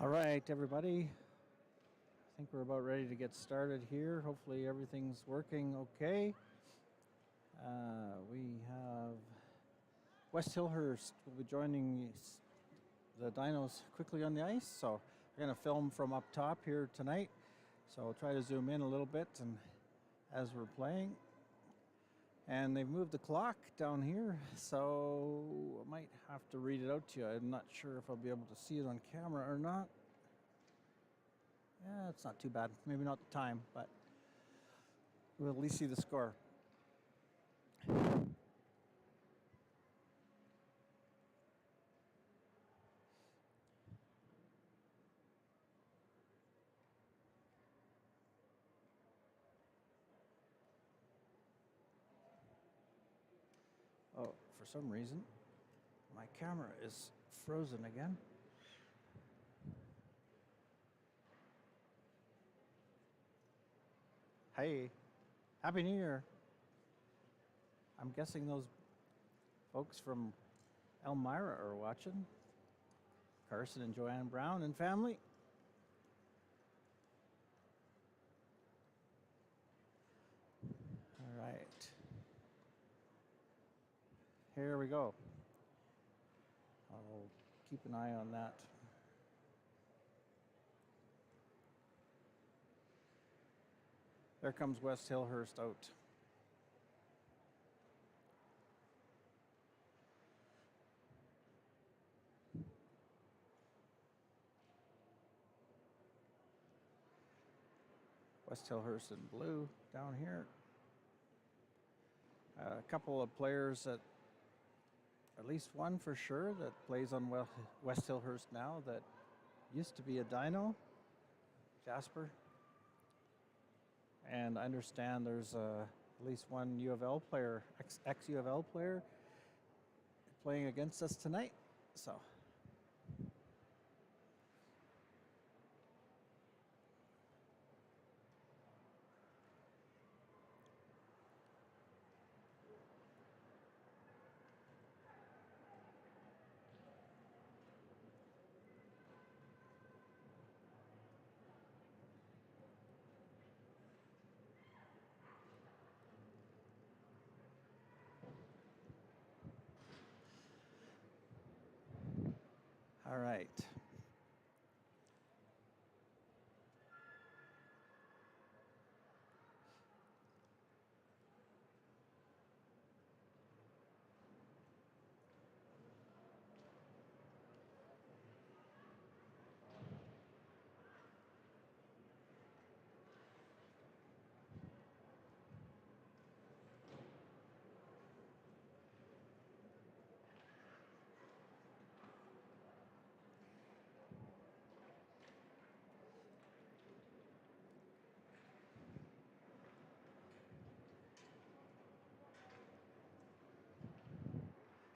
All right, everybody. I think we're about ready to get started here. Hopefully, everything's working okay. We have West Hillhurst will be joining the Dinos quickly on the ice. So we're going to film from up top here tonight. So I'll try to zoom in a little bit and as we're playing. And they've moved the clock down here, so I might have to read it out to you. I'm not sure if I'll be able to see it on camera or not. Yeah, it's not too bad. Maybe not the time, but we'll at least see the score. Oh, for some reason, my camera is frozen again. Hey, Happy New Year. I'm guessing those folks from Elmira are watching. Carson and Joanne Brown and family. All right. Here we go. I'll keep an eye on that. There comes West Hillhurst out. West Hillhurst in blue down here. A couple of players that, at least one for sure, that plays on West Hillhurst now that used to be a Dino, Jasper. And I understand there's at least one U of L player, ex-U of L player, playing against us tonight. So. All right.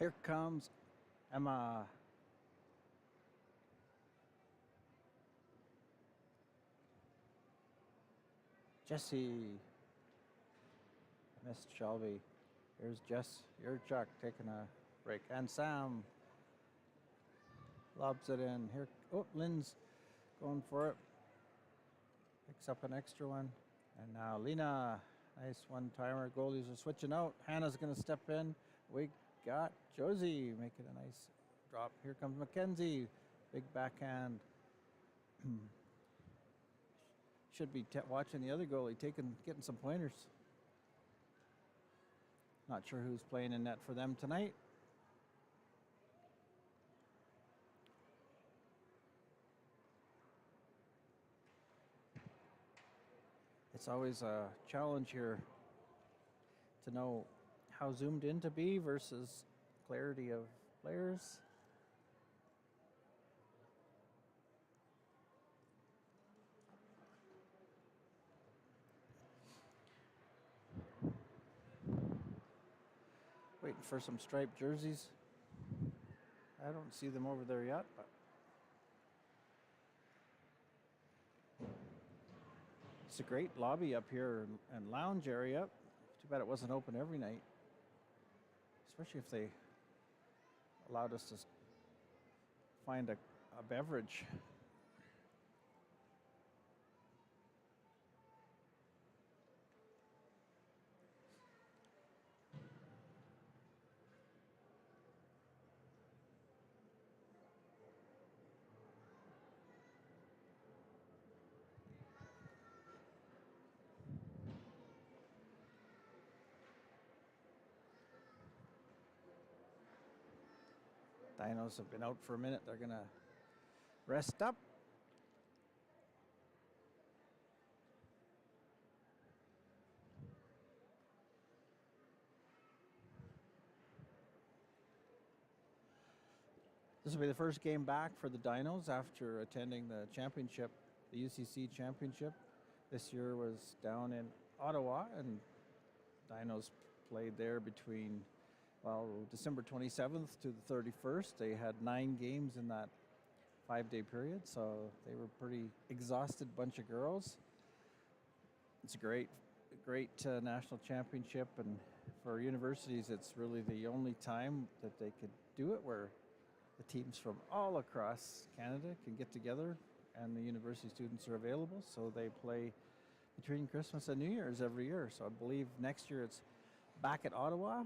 Here comes Emma. Jesse. Missed Shelby. Here's Jess. Here's Chuck taking a break. And Sam lobs it in. Here. Oh, Lynn's going for it. Picks up an extra one. And now Lena. Nice one-timer. Goalies are switching out. Hannah's going to step in. We got Josie making a nice drop. Here comes Mackenzie. Big backhand. Should be watching the other goalie getting some pointers. Not sure who's playing in net for them tonight. It's always a challenge here to know how zoomed in to be versus clarity of players. Waiting for some striped jerseys. I don't see them over there yet, but it's a great lobby up here and lounge area. Too bad it wasn't open every night, especially if they allowed us to find a beverage. Dinos have been out for a minute. They're going to rest up. This will be the first game back for the Dinos after attending the championship, the UCC championship. This year was down in Ottawa, and Dinos played there between, well, December 27th to the 31st. They had 9 games in that 5-day period, so they were pretty exhausted bunch of girls. It's a great national championship, and for universities, it's really the only time that they could do it where the teams from all across Canada can get together and the university students are available, so they play between Christmas and New Year's every year. So I believe next year it's back at Ottawa,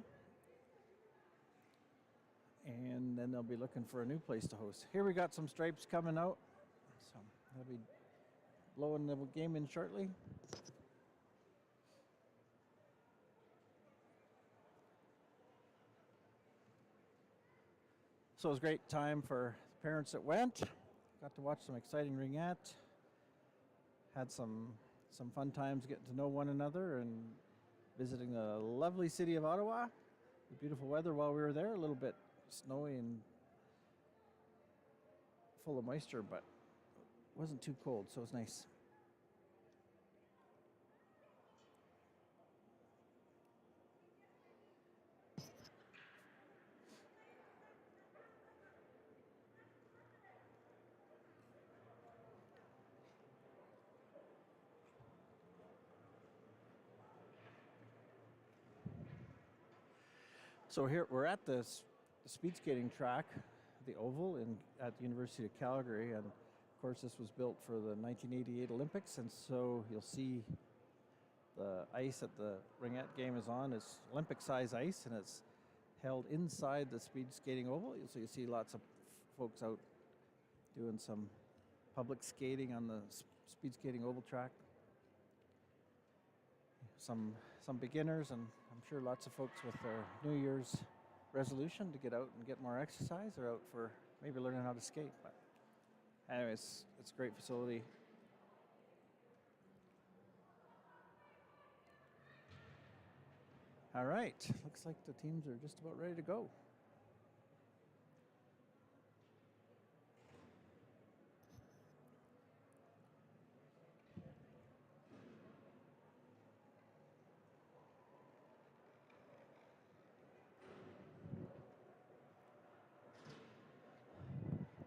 and then they'll be looking for a new place to host. Here we got some stripes coming out, so they'll be blowing the game in shortly. So it was a great time for the parents that went. Got to watch some exciting ringette. Had some fun times getting to know one another and visiting the lovely city of Ottawa. The beautiful weather while we were there, a little bit snowy and full of moisture, but it wasn't too cold, so it was nice. So here we're at the speed skating track, the Oval at the University of Calgary, and of course this was built for the 1988 Olympics, and so you'll see the ice that the ringette game is on is Olympic size ice, and it's held inside the speed skating oval. So you see lots of folks out doing some public skating on the speed skating oval track. Some beginners, and I'm sure lots of folks with their New Year's resolution to get out and get more exercise or out for maybe learning how to skate. But anyways, it's a great facility. All right, looks like the teams are just about ready to go.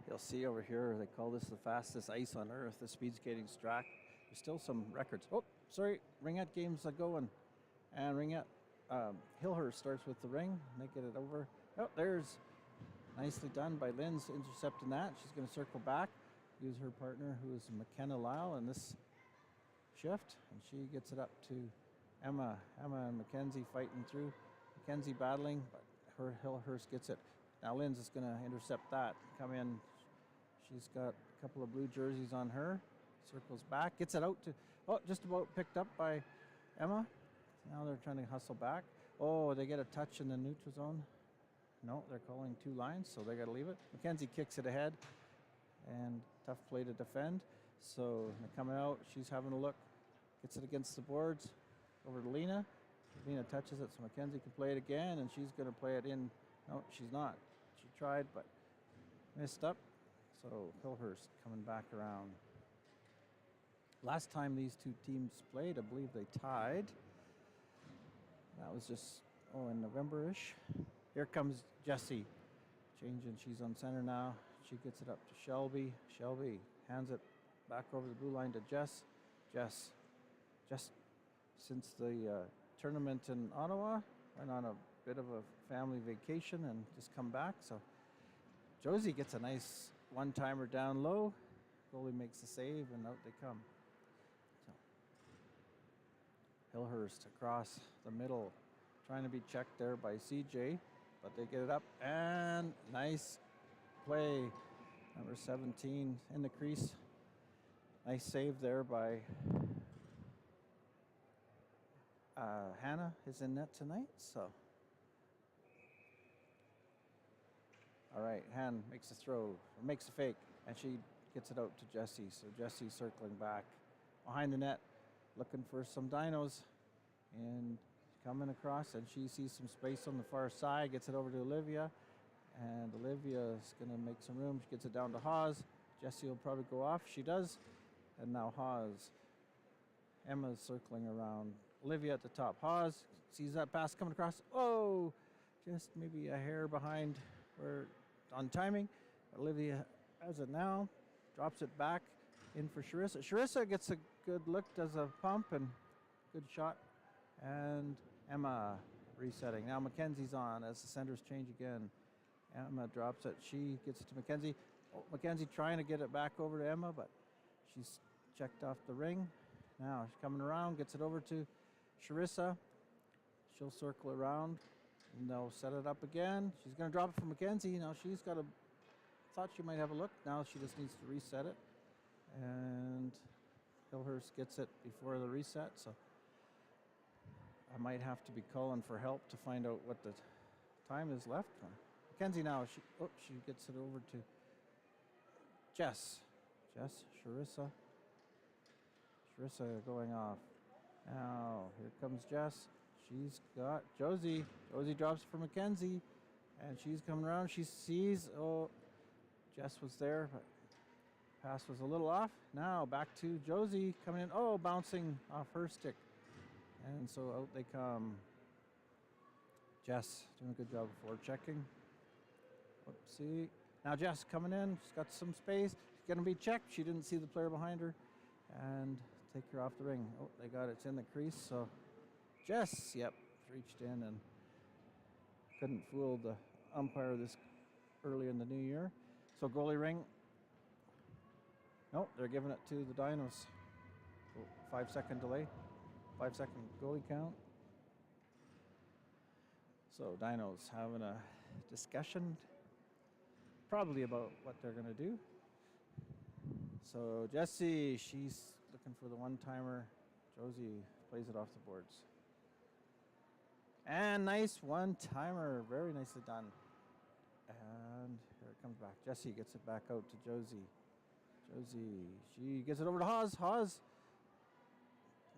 You'll see over here, they call this the fastest ice on earth, the speed skating track. There's still some records. Oh, sorry, ringette games are going. And ringette, Hillhurst starts with the ring. They get it over. Oh, there's nicely done by Lynn's intercepting that. She's going to circle back, use her partner, who is McKenna Lyle, in this shift. And she gets it up to Emma. Emma and Mackenzie fighting through. Mackenzie battling, but Hillhurst gets it. Now Lynn's is going to intercept that, come in. She's got a couple of blue jerseys on her. Circles back, gets it out to, oh, just about picked up by Emma. Now they're trying to hustle back. Oh, they get a touch in the neutral zone. No, they're calling 2 lines, so they got to leave it. Mackenzie kicks it ahead, and tough play to defend. So they're coming out. She's having a look. Gets it against the boards. Over to Lena. Lena touches it, so Mackenzie can play it again, and she's going to play it in. No, she's not. She tried, but missed up. So Hillhurst coming back around. Last time these two teams played, I believe they tied. That was just, in November-ish. Here comes Jessie. Changing, she's on center now. She gets it up to Shelby. Shelby hands it back over the blue line to Jess. Jess, just since the tournament in Ottawa, went on a bit of a family vacation and just come back. So Josie gets a nice one-timer down low. Goalie makes the save, and out they come. So Hillhurst across the middle, trying to be checked there by CJ, but they get it up, and nice play. Number 17 in the crease. Nice save there by Hannah is in net tonight, so All right, Han makes a throw, makes a fake, and she gets it out to Jessie. So Jessie circling back behind the net, looking for some dinos, and coming across, and she sees some space on the far side, gets it over to Olivia, and Olivia is going to make some room. She gets it down to Hawes. Jessie will probably go off. She does, and now Hawes. Emma's circling around. Olivia at the top. Hawes sees that pass coming across. Oh, just maybe a hair behind where on timing. Olivia has it now, drops it back in for Charissa. Charissa gets a good look, does a pump, and good shot. And Emma resetting. Now Mackenzie's on as the centers change again. Emma drops it. She gets it to Mackenzie. Oh, Mackenzie trying to get it back over to Emma, but she's checked off the ring. Now she's coming around, gets it over to Charissa. She'll circle around, and they'll set it up again. She's going to drop it for Mackenzie. Now she's got a, thought she might have a look. Now she just needs to reset it. And Hillhurst gets it before the reset, so I might have to be calling for help to find out what the time is left. Mackenzie now, she gets it over to Jess. Charissa going off. Now, here comes Jess. She's got Josie. Josie drops for Mackenzie, and she's coming around. She sees, oh, Jess was there, but pass was a little off. Now, back to Josie coming in. Oh, bouncing off her stick. And so out they come. Jess doing a good job before checking. Whoopsie. Now Jess coming in. She's got some space. She's going to be checked. She didn't see the player behind her. And take her off the ring. Oh, they got it. It's in the crease. So Jess, yep, reached in and couldn't fool the umpire this early in the new year. So goalie ring. Nope, they're giving it to the Dinos. 5-second delay. 5-second goalie count. So Dinos having a discussion probably about what they're going to do. So Jessie, she's looking for the one-timer. Josie plays it off the boards. And nice one-timer. Very nicely done. And here it comes back. Jessie gets it back out to Josie. Josie, she gets it over to Hawes. Hawes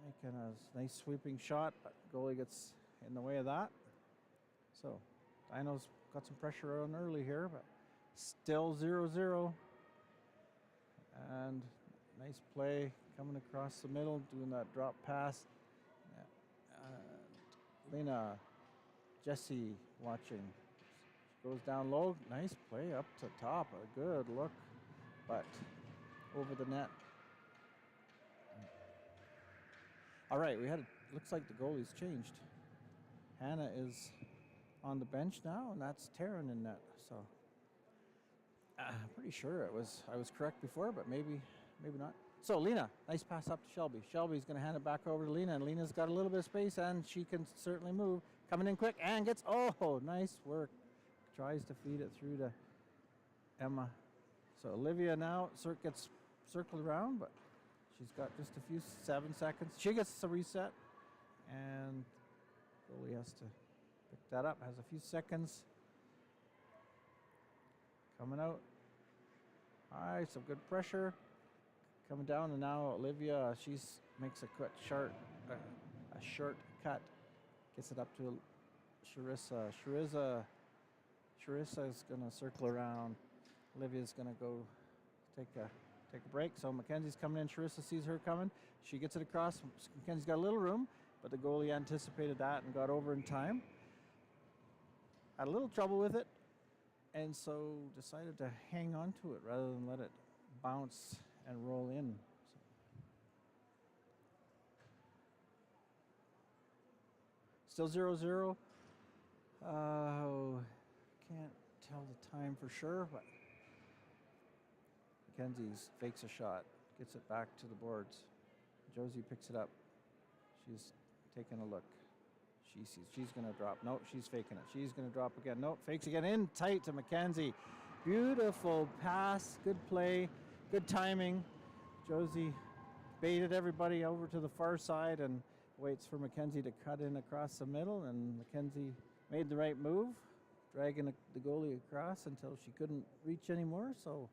making a nice sweeping shot, but goalie gets in the way of that. So Dinos got some pressure on early here, but still 0-0. And nice play coming across the middle, doing that drop pass. Lena, Jessie watching. She goes down low. Nice play up to top. A good look, but over the net. All right, looks like the goalie's changed. Hannah is on the bench now, and that's Taryn in net. So I'm pretty sure I was correct before, but maybe not. So Lena, nice pass up to Shelby. Shelby's going to hand it back over to Lena, and Lena's got a little bit of space, and she can certainly move. Coming in quick, and gets, oh, nice work. Tries to feed it through to Emma. So Olivia now gets circled around, but she's got just a few 7 seconds. She gets a reset, and goalie has to pick that up. Has a few seconds. Coming out. All right, some good pressure. Coming down, and now Olivia, she makes a short cut. Gets it up to Charissa. Charissa is going to circle around. Olivia's going to go take a break. So Mackenzie's coming in. Charissa sees her coming. She gets it across. Mackenzie's got a little room, but the goalie anticipated that and got over in time. Had a little trouble with it, and so decided to hang on to it rather than let it bounce and roll in. Still 0-0. Can't tell the time for sure, but Mackenzie fakes a shot, gets it back to the boards. Josie picks it up. She's taking a look. She sees she's going to drop. No, she's faking it. She's going to drop again. No, fakes again. In tight to Mackenzie. Beautiful pass. Good play. Good timing. Josie baited everybody over to the far side and waits for Mackenzie to cut in across the middle, and Mackenzie made the right move. dragging the goalie across until she couldn't reach anymore. So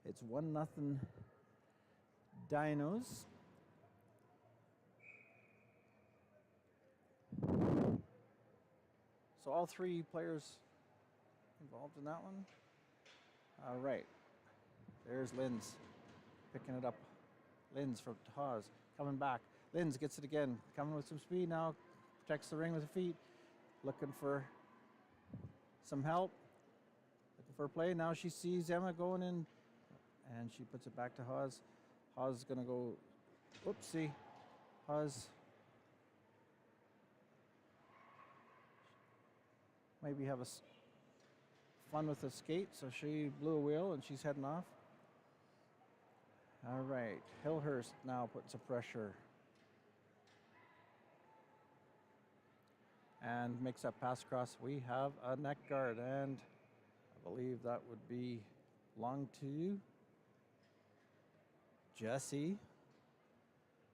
it's 1-0 Dinos. So all three players involved in that one. All right. There's Linz picking it up. Linz from Haas coming back. Linz gets it again. Coming with some speed now. Protects the ring with her feet. Looking for some help. Looking for a play. Now she sees Emma going in. And she puts it back to Haas. Haas is going to go. Oopsie. Haas maybe have fun with the skate. So she blew a wheel and she's heading off. All right, Hillhurst now putting some pressure. And makes that pass across. We have a neck guard, and I believe that would be belong to Jessie.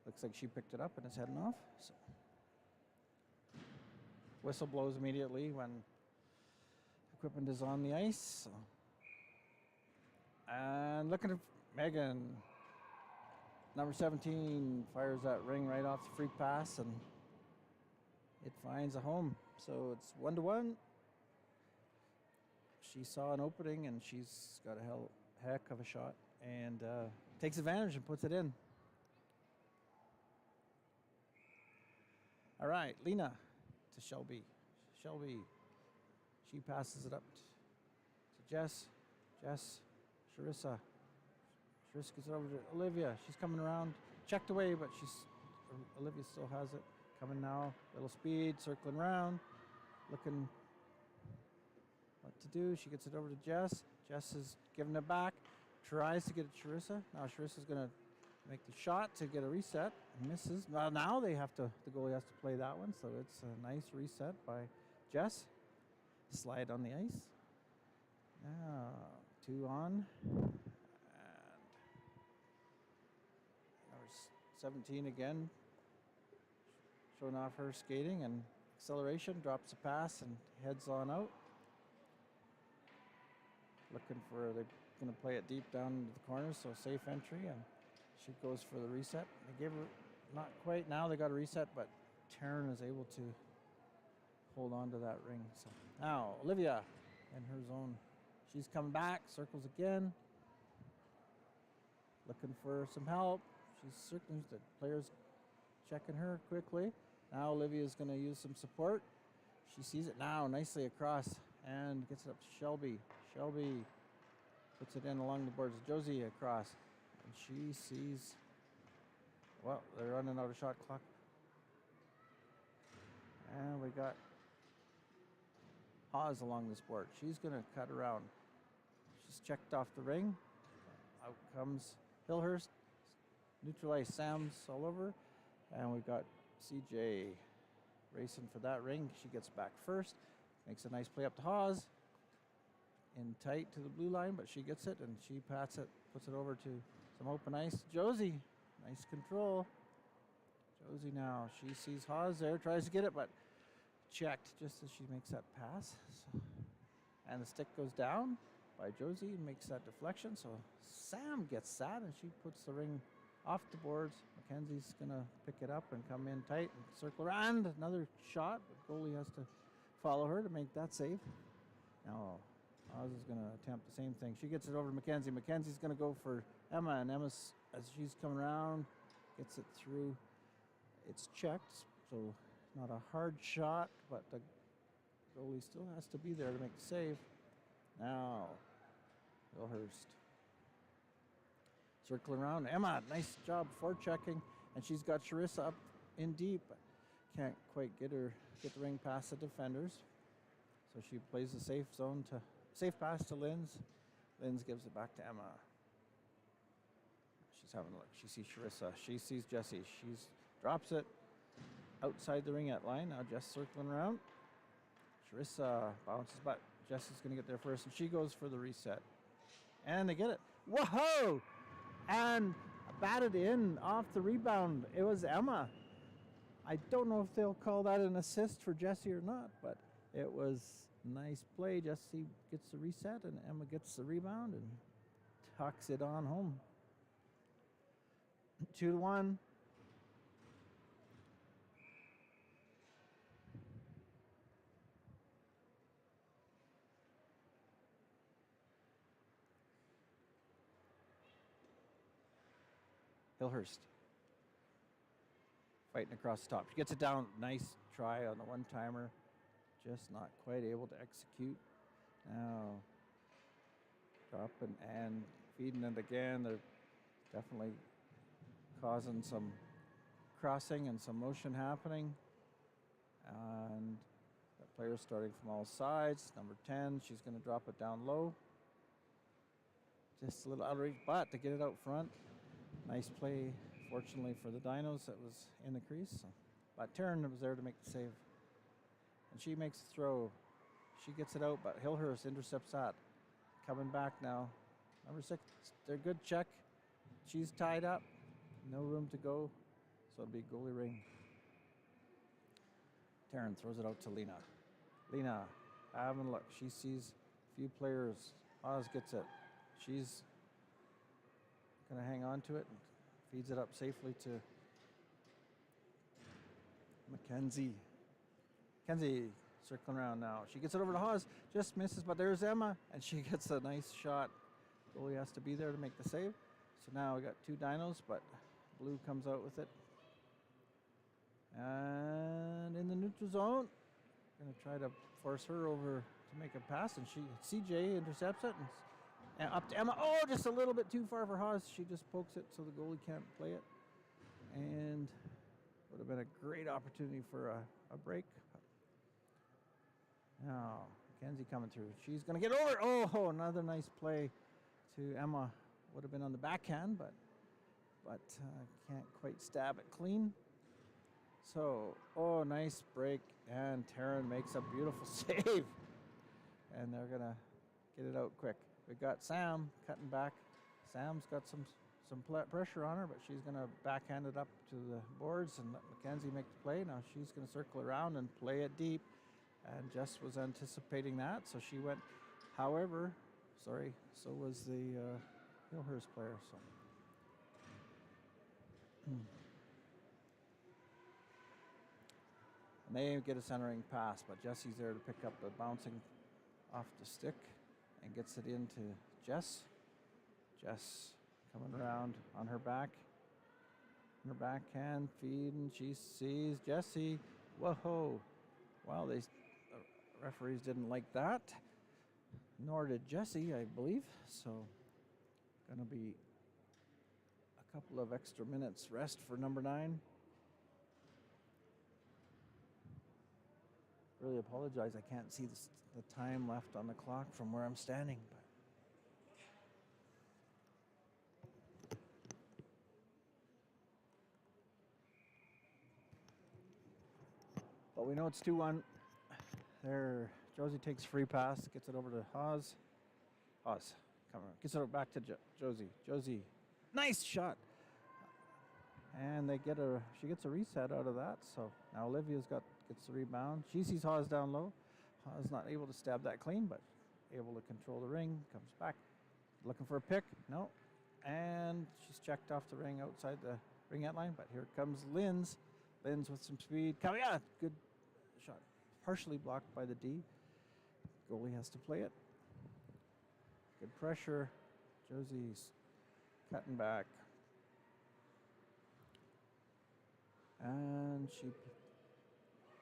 Looks like she picked it up and is heading off. So. Whistle blows immediately when equipment is on the ice. So. And looking at Megan. Number 17 fires that ring right off the free pass, and it finds a home. So it's 1-1. She saw an opening, and she's got a heck of a shot, and takes advantage and puts it in. All right, Lena to Shelby. Shelby, she passes it up to Jess. Jess, Charissa. Charissa gets it over to Olivia. She's coming around. Checked away, but Olivia still has it. Coming now. Little speed, circling around. Looking what to do. She gets it over to Jess. Jess is giving it back. Tries to get it to Charissa. Now Charissa's going to make the shot to get a reset. Misses. Well, now the goalie has to play that one, so it's a nice reset by Jess. Slide on the ice. Now, 2 on. And number 17 again, showing off her skating and acceleration, drops a pass and heads on out. Looking for, they're going to play it deep down into the corner, so safe entry, and she goes for the reset. They gave her, not quite, now they got a reset, but Taryn is able to hold on to that ring. So now Olivia in her zone. She's coming back, circles again. Looking for some help. She's circling, the player's checking her quickly. Now Olivia's going to use some support. She sees it now nicely across and gets it up to Shelby. Shelby puts it in along the boards. Josie across. And she sees, well, they're running out of shot clock. And we got Haas along this board. She's going to cut around. She's checked off the ring. Out comes Hillhurst. Neutralize Sam's all over. And we got CJ racing for that ring. She gets back first. Makes a nice play up to Haas. In tight to the blue line, but she gets it and she pats it, puts it over to some open ice. Josie, nice control. Josie now, she sees Haas there, tries to get it, but checked just as she makes that pass. So, and the stick goes down by Josie and makes that deflection. So Sam gets that and she puts the ring off the boards. Mackenzie's gonna pick it up and come in tight and circle around. Another shot, but goalie has to follow her to make that save. Now Oz is going to attempt the same thing. She gets it over to Mackenzie. Mackenzie's going to go for Emma, and Emma's, as she's coming around, gets it through. It's checked, so not a hard shot, but the goalie still has to be there to make the save. Now, Hillhurst circling around. Emma, nice job forechecking, and she's got Charissa up in deep, but can't quite get the ring past the defenders. So she plays the safe pass to Linz. Linz gives it back to Emma. She's having a look. She sees Charissa. She sees Jessie. She drops it outside the ring at line. Now Jess circling around. Charissa bounces back. Jessie's going to get there first, and she goes for the reset. And they get it. Whoa! And batted in off the rebound. It was Emma. I don't know if they'll call that an assist for Jessie or not, but it was Nice play. Jesse gets the reset, and Emma gets the rebound and tucks it on home. 2-1. Hillhurst fighting across the top. She gets it down. Nice try on the one-timer. Just not quite able to execute. Now dropping and feeding it again. They're definitely causing some crossing and some motion happening. And the players starting from all sides. Number 10, she's going to drop it down low. Just a little out of reach, but to get it out front. Nice play, fortunately for the Dinos, that was in the crease. So. But Taryn was there to make the save. And she makes the throw. She gets it out, but Hillhurst intercepts that. Coming back now. Number 6, they're good check. She's tied up. No room to go. So it'll be goalie ring. Taryn throws it out to Lena. Lena having a look. She sees a few players. Oz gets it. She's going to hang on to it and feeds it up safely to Mackenzie. Mackenzie circling around now. She gets it over to Hawes. Just misses, but there's Emma, and she gets a nice shot. Goalie has to be there to make the save. So now we got 2 Dinos, but Blue comes out with it. And in the neutral zone, going to try to force her over to make a pass, and CJ intercepts it, and up to Emma. Oh, just a little bit too far for Haas. She just pokes it so the goalie can't play it. And would have been a great opportunity for a break. Now, Mackenzie coming through. She's going to get over. Oh, another nice play to Emma. Would have been on the backhand, but can't quite stab it clean. So, nice break, and Taryn makes a beautiful save. And they're going to get it out quick. We've got Sam cutting back. Sam's got some pressure on her, but she's going to backhand it up to the boards and let Mackenzie make the play. Now she's going to circle around and play it deep. And Jess was anticipating that, so she went. However, so was the Hillhurst player. So. And they get a centering pass, but Jesse's there to pick up the bouncing off the stick and gets it into Jess. Jess coming around on her back. On her backhand feed, and she sees Jesse. Whoa. Well, the referees didn't like that. Nor did Jesse, I believe. So, going to be a couple of extra minutes rest for number 9. Really apologize. I can't see the time left on the clock from where I'm standing. But we know it's 2-1. There, Josie takes free pass, gets it over to Haas. Haas, come on, gets it back to Josie. Josie, nice shot. And she gets a reset out of that. So now Olivia's gets the rebound. She sees Haas down low. Haas not able to stab that clean, but able to control the ring. Comes back, looking for a pick. No, and she's checked off the ring outside the ring-out line. But here comes Linz. Linz with some speed. Yeah, good shot. Partially blocked by the D. Goalie has to play it. Good pressure. Josie's cutting back. And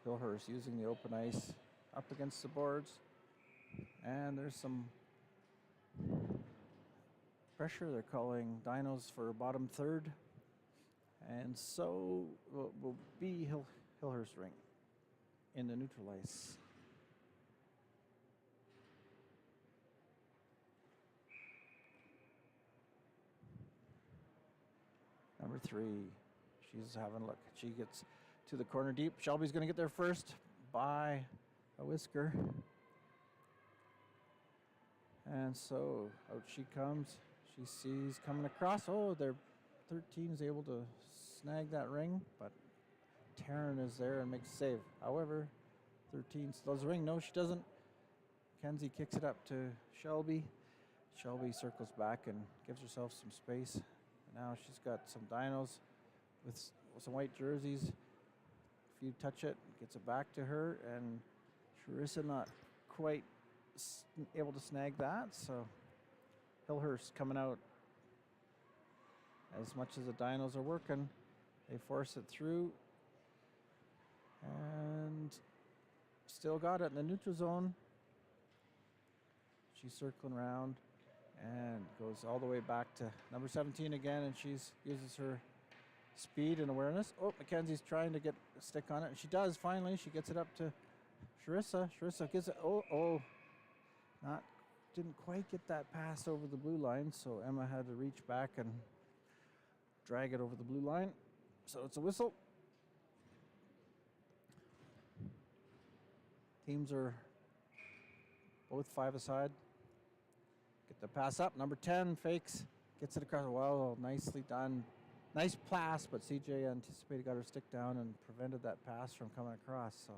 Hillhurst using the open ice up against the boards. And there's some pressure. They're calling Dinos for bottom third. And so will be Hillhurst ring in the neutral ice. Number 3. She's having a look. She gets to the corner deep. Shelby's going to get there first by a whisker. And so out she comes. She sees coming across. Their 13 is able to snag that ring, but Taryn is there and makes a save. However, 13 still has a ring. No, she doesn't. Mackenzie kicks it up to Shelby. Shelby circles back and gives herself some space. Now she's got some Dinos with some white jerseys. If you touch it, gets it back to her, and Charissa not quite able to snag that. So Hillhurst coming out. As much as the Dinos are working, they force it through. And still got it in the neutral zone. She's circling around and goes all the way back to number 17 again, and she uses her speed and awareness. Oh, Mackenzie's trying to get a stick on it, and she does finally. She gets it up to Charissa. Charissa gets it. Didn't quite get that pass over the blue line, so Emma had to reach back and drag it over the blue line. So it's a whistle. Teams are both 5-a-side. Get the pass up. Number 10 fakes, gets it across. Well, nicely done. Nice pass, but CJ anticipated, got her stick down and prevented that pass from coming across. So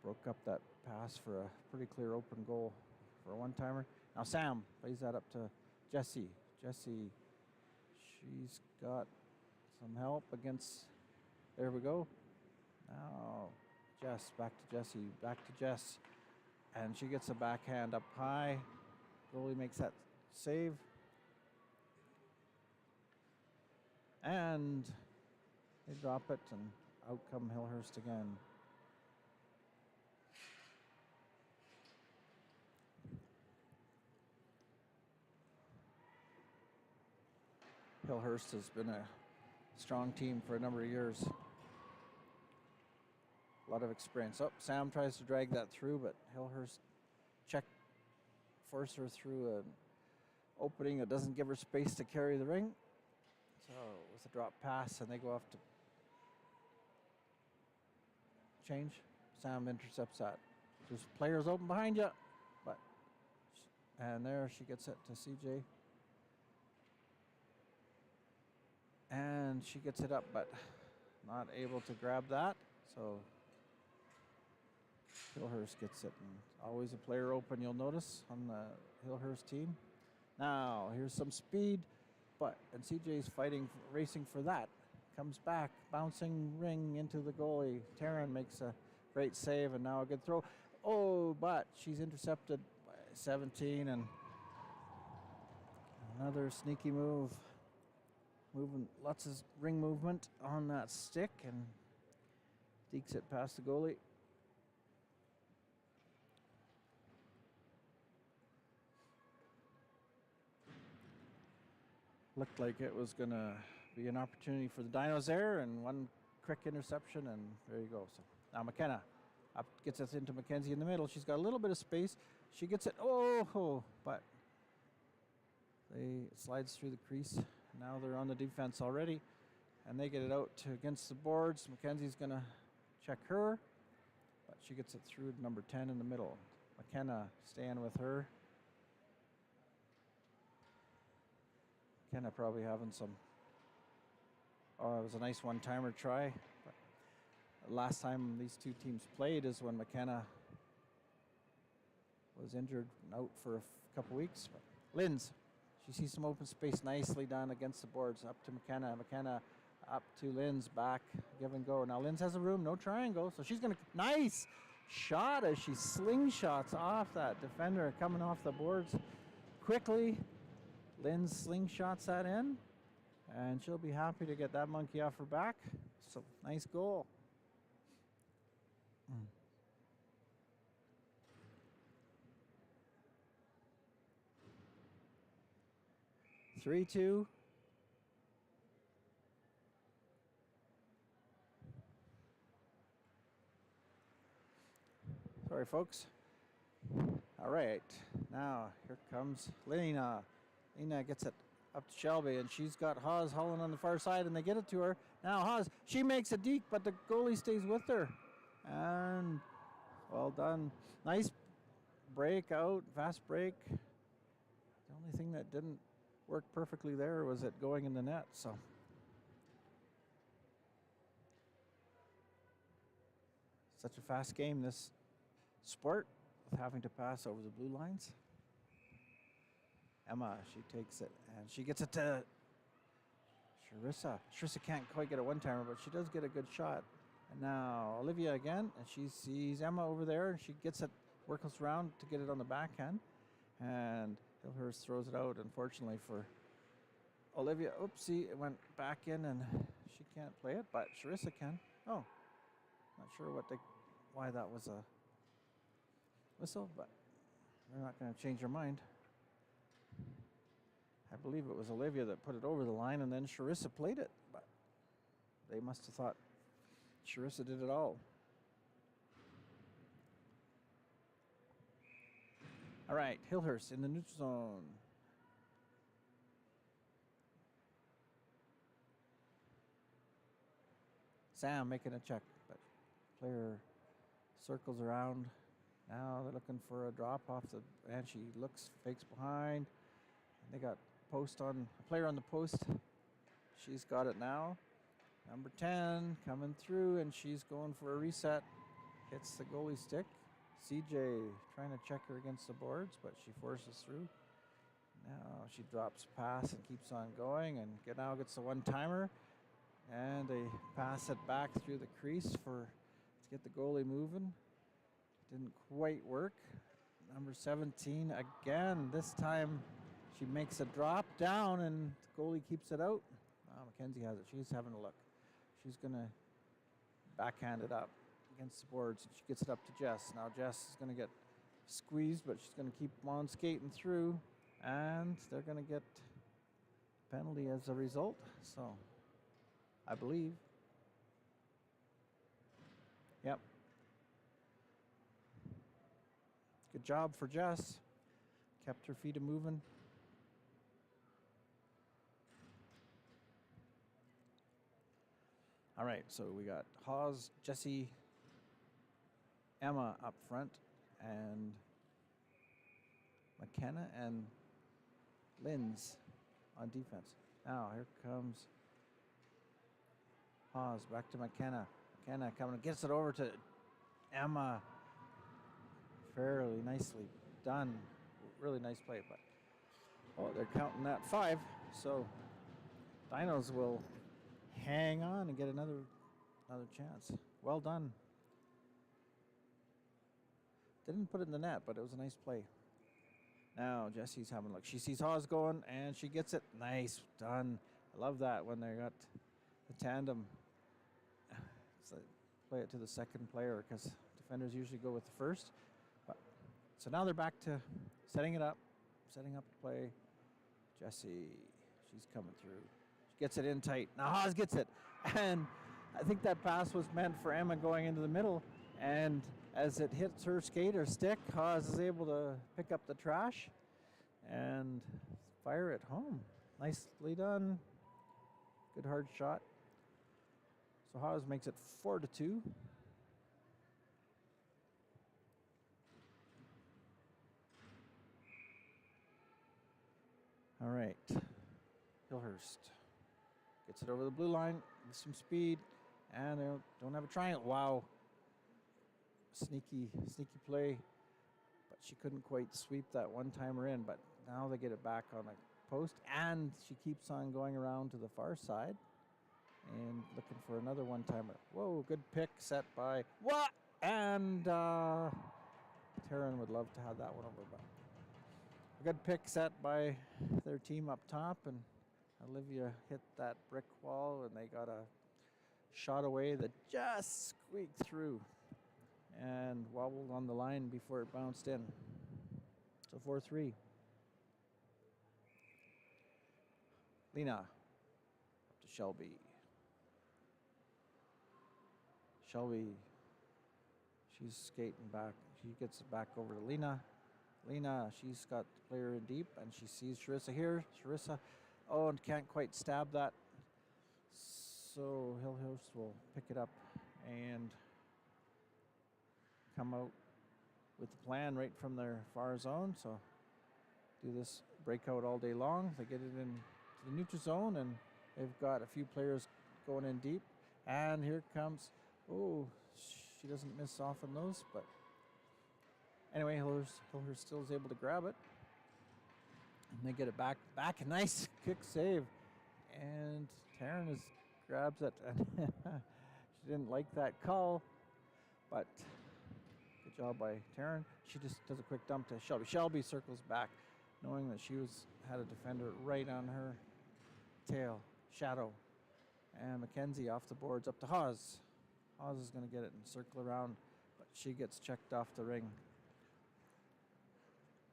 broke up that pass for a pretty clear open goal for a one-timer. Now Sam plays that up to Jessie. Jessie, she's got some help against, there we go. Now Jess, back to Jessie, back to Jess. And she gets a backhand up high. Goalie makes that save. And they drop it, and out come Hillhurst again. Hillhurst has been a strong team for a number of years. A lot of experience. Oh, Sam tries to drag that through, but Hillhurst force her through an opening that doesn't give her space to carry the ring. So it was a drop pass, and they go off to change. Sam intercepts that. There's players open behind you, and there she gets it to CJ. And she gets it up, but not able to grab that. So Hillhurst gets it. And always a player open, you'll notice, on the Hillhurst team. Now, here's some speed, and CJ's racing for that. Comes back, bouncing ring into the goalie. Taryn makes a great save, and now a good throw. Oh, but she's intercepted by 17, and another sneaky move. Moving, lots of ring movement on that stick, and dekes it past the goalie. Looked like it was going to be an opportunity for the Dinos there, and one quick interception, and there you go. So now McKenna gets us into Mackenzie in the middle. She's got a little bit of space. She gets it, but it slides through the crease. Now they're on the defense already, and they get it out against the boards. Mackenzie's going to check her, but she gets it through to number 10 in the middle. McKenna staying with her. McKenna probably having some, it was a nice one-timer try. But last time these two teams played is when McKenna was injured and out for a couple weeks. But Linz, she sees some open space, nicely done against the boards. Up to McKenna. McKenna up to Linz, back, give and go. Now Linz has a room, no triangle, so she's going to, nice shot as she slingshots off that defender coming off the boards quickly. Linz slingshots that in, and she'll be happy to get that monkey off her back. So nice goal. 3-2. Sorry, folks. All right, now here comes Lena. Lena gets it up to Shelby, and she's got Haas hauling on the far side, and they get it to her. Now Haas, she makes a deke, but the goalie stays with her. And well done. Nice break out, fast break. The only thing that didn't work perfectly there was it going in the net, so. Such a fast game, this sport. with having to pass over the blue lines. Emma, she takes it and she gets it to Charissa. Charissa can't quite get a one-timer, but she does get a good shot. And now Olivia again, and she sees Emma over there, and she gets it, works around to get it on the backhand. And Hillhurst throws it out, unfortunately for Olivia. Oopsie, it went back in, and she can't play it, but Charissa can. Oh, not sure why that was a whistle, but they're not going to change their mind. I believe it was Olivia that put it over the line, and then Charissa played it, but they must have thought Charissa did it all. All right, Hillhurst in the neutral zone. Sam making a check, but player circles around. Now they're looking for a drop off and she fakes behind. They got a player on the post. She's got it now. Number 10 coming through, and she's going for a reset. Hits the goalie stick. CJ trying to check her against the boards, but she forces through. Now she drops pass and keeps on going, and now gets the one-timer. And they pass it back through the crease to get the goalie moving. Didn't quite work. Number 17 again. This time she makes a drop down, and the goalie keeps it out. Mackenzie has it. She's having a look. She's going to backhand it up against the boards. She gets it up to Jess. Now Jess is going to get squeezed, but she's going to keep on skating through, and they're going to get a penalty as a result. So, I believe. Yep. Good job for Jess. Kept her feet moving. All right, so we got Hawes, Jesse, Emma up front, and McKenna and Linz on defense. Now here comes Hawes, back to McKenna. McKenna coming, gets it over to Emma. Fairly nicely done. Really nice play, but they're counting that 5. So Dinos will hang on and get another chance. Well done. Didn't put it in the net, but it was a nice play. Now Jesse's having a look. She sees Hawes going, and she gets it. Nice done. I love that when they got the tandem. So play it to the second player, because defenders usually go with the first. So now they're back to setting up the play. Jesse, she's coming through. She gets it in tight. Now Hawes gets it. And I think that pass was meant for Emma going into the middle. And as it hits her skate or stick, Hawes is able to pick up the trash and fire it home. Nicely done. Good hard shot. So Hawes makes it 4-2. All right, Hillhurst gets it over the blue line with some speed, and they don't have a triangle. Wow, sneaky play, but she couldn't quite sweep that one-timer in, but now they get it back on the post, and she keeps on going around to the far side and looking for another one-timer. Whoa, good pick set by what? And Taryn would love to have that one over, but a good pick set by their team up top, and Olivia hit that brick wall, and they got a shot away that just squeaked through and wobbled on the line before it bounced in. So 4-3. Lena up to Shelby. Shelby, she's skating back. She gets it back over to Lena. Lena, she's got the player in deep, and she sees Charissa here. Charissa, and can't quite stab that. So Hillhurst will pick it up and come out with the plan right from their far zone. So do this breakout all day long. They get it into the neutral zone, and they've got a few players going in deep. And here comes, she doesn't miss off on those, but Anyway, Hillhurst still is able to grab it. And they get it back. A nice kick save. And Taryn grabs it. And she didn't like that call. But good job by Taryn. She just does a quick dump to Shelby. Shelby circles back, knowing that she had a defender right on her tail. Shadow. And Mackenzie off the boards up to Hawes. Hawes is going to get it and circle around, but she gets checked off the ring.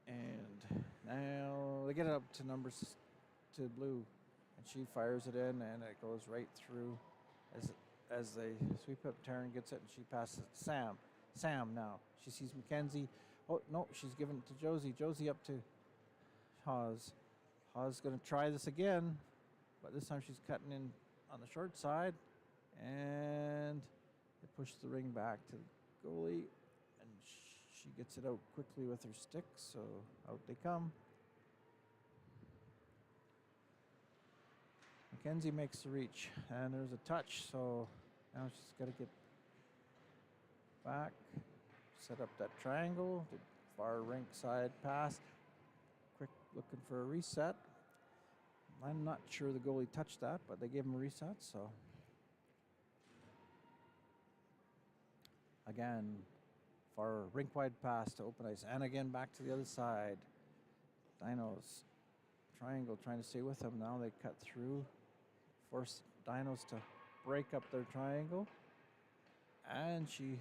And now they get it up to blue, and she fires it in, and it goes right through as they sweep up. Taryn gets it, and she passes it to Sam. Sam now. She sees Mackenzie. Oh, no, she's giving it to Josie. Josie up to Hawes. Hawes is going to try this again, but this time she's cutting in on the short side, and they push the ring back to the goalie, and she gets it out quickly with her stick, so out they come. Mackenzie makes the reach, and there's a touch, so now she's got to get back, set up that triangle, the far rink side pass, quick looking for a reset. I'm not sure the goalie touched that, but they gave him a reset, so. Again, far rink-wide pass to open ice, and again back to the other side. Dinos, triangle trying to stay with them. Now they cut through, force Dinos to break up their triangle, and she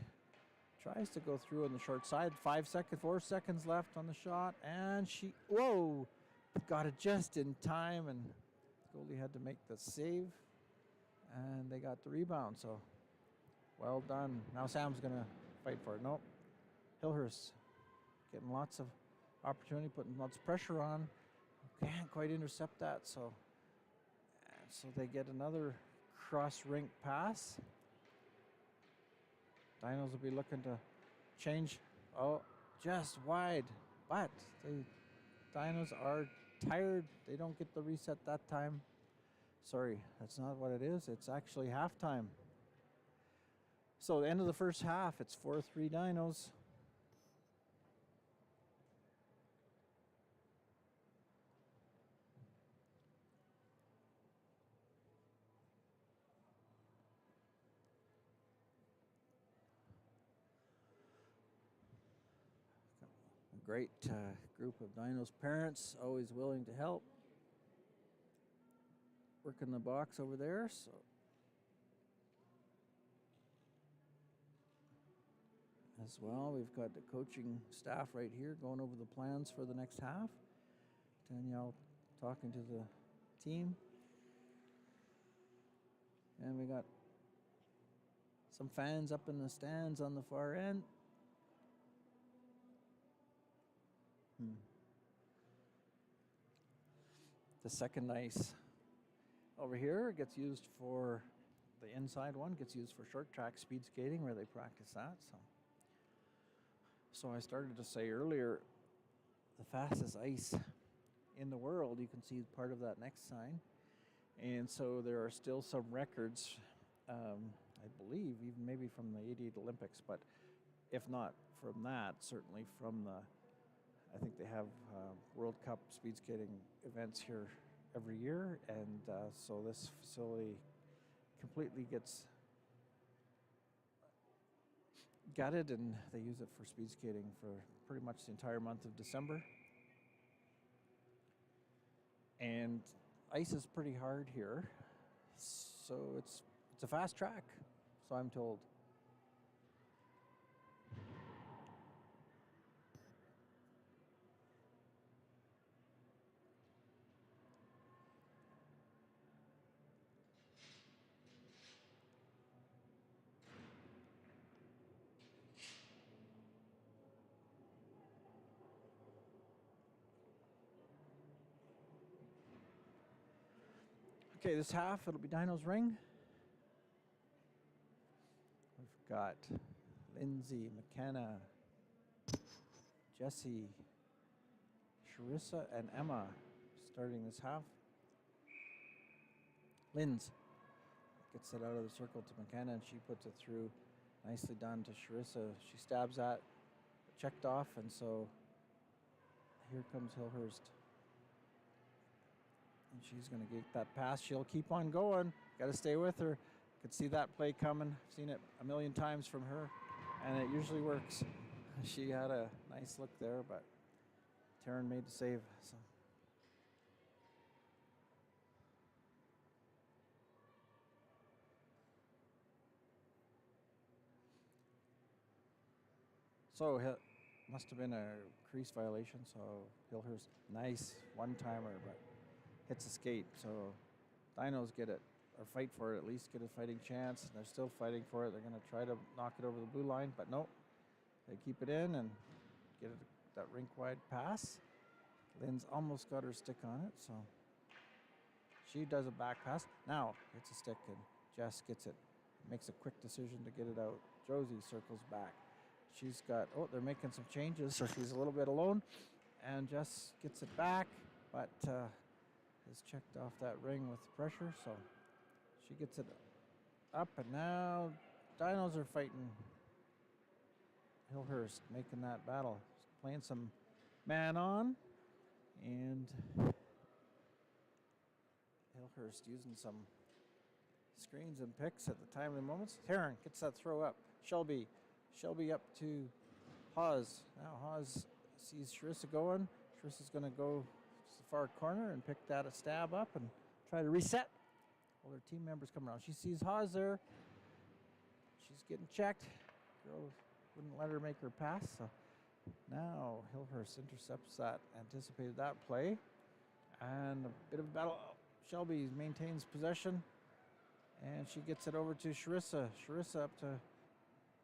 tries to go through on the short side. 4 seconds left on the shot, and she, whoa! Got it just in time, and the goalie had to make the save, and they got the rebound, so well done. Now Sam's going to fight for it. Nope. Hillhurst getting lots of opportunity, putting lots of pressure on. Can't quite intercept that, so they get another cross-rink pass. Dinos will be looking to change. Oh, just wide, but the Dinos are tired. They don't get the reset that time. Sorry, that's not what it is. It's actually halftime. So the end of the first half, it's 4-3 Dinos. A great group of Dinos parents, always willing to help. Working the box over there, so as well, we've got the coaching staff right here going over the plans for the next half. Danielle talking to the team, and we got some fans up in the stands on the far end. The second ice over here gets used for, the inside one gets used for short track speed skating, where they practice that. So I started to say earlier, the fastest ice in the world, you can see part of that next sign. And so there are still some records, I believe, even maybe from the 88 Olympics, but if not from that, certainly from I think they have World Cup speed skating events here every year, and so this facility completely gets gutted, and they use it for speed skating for pretty much the entire month of December. And ice is pretty hard here, so it's a fast track, so I'm told. Okay, this half, it'll be Dino's ring. We've got Lindsay, McKenna, Jesse, Charissa, and Emma starting this half. Linz gets it out of the circle to McKenna, and she puts it through. Nicely done to Charissa. She stabs at, checked off, and so here comes Hillhurst. And she's going to get that pass. She'll keep on going. Got to stay with her. Could see that play coming. Seen it a million times from her, and it usually works. She had a nice look there, but Taryn made the save. So must have been a crease violation. So Hillhurst, nice one-timer, but hits a skate. So Dinos get it, or fight for it, at least get a fighting chance. And they're still fighting for it. They're going to try to knock it over the blue line, but no. They keep it in and get it, that rink-wide pass. Lynn's almost got her stick on it, so she does a back pass. Now hits a stick, and Jess gets it. Makes a quick decision to get it out. Josie circles back. She's got, they're making some changes, so she's a little bit alone. And Jess gets it back, but has checked off that ring with pressure, so she gets it up, and now Dinos are fighting Hillhurst, making that battle. Playing some man on, and Hillhurst using some screens and picks at the timely moments. Taryn gets that throw up. Shelby up to Hawes. Now Hawes sees Sharissa going. Sharissa's going to go to the far corner and pick that a stab up and try to reset. Well, her team members come around. She sees Hawes there. She's getting checked. Girl wouldn't let her make her pass. So now Hillhurst intercepts that, anticipated that play. And a bit of a battle. Shelby maintains possession. And she gets it over to Sharissa. Sharissa up to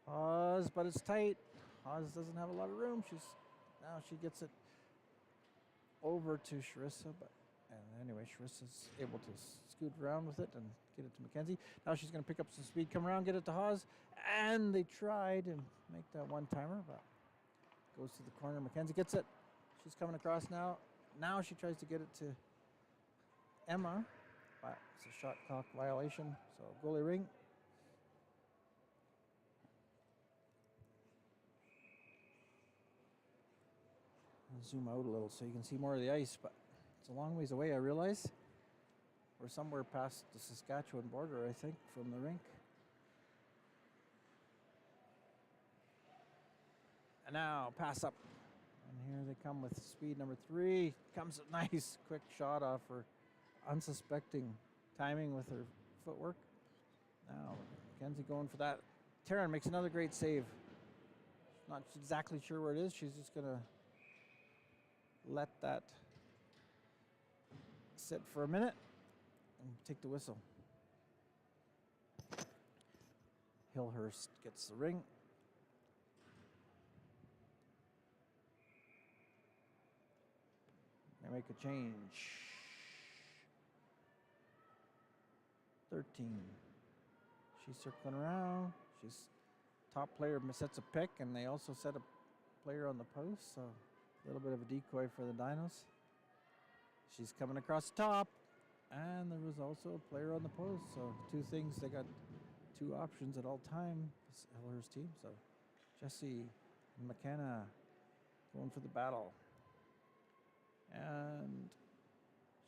Hawes, but it's tight. Hawes doesn't have a lot of room. Now she gets it over to Sharissa, and anyway, Sharissa's able to scoot around with it and get it to Mackenzie. Now she's going to pick up some speed, come around, get it to Hawes, and they tried and make that one-timer, but goes to the corner. Mackenzie gets it. She's coming across now. Now she tries to get it to Emma, but it's a shot clock violation, so goalie ring. I'll zoom out a little so you can see more of the ice, but it's a long ways away, I realize. We're somewhere past the Saskatchewan border, I think, from the rink. And now, pass up. And here they come with speed number 3. Comes a nice, quick shot off her unsuspecting timing with her footwork. Now, Mackenzie going for that. Taryn makes another great save. Not exactly sure where it is. She's just going to let that sit for a minute and take the whistle. Hillhurst gets the ring. They make a change. 13. She's circling around. She's top player sets a pick, and they also set a player on the post, so a little bit of a decoy for the Dinos. She's coming across the top, and there was also a player on the post, so 2 things. They got 2 options at all time, this Hillhurst team. So Jesse and McKenna going for the battle. And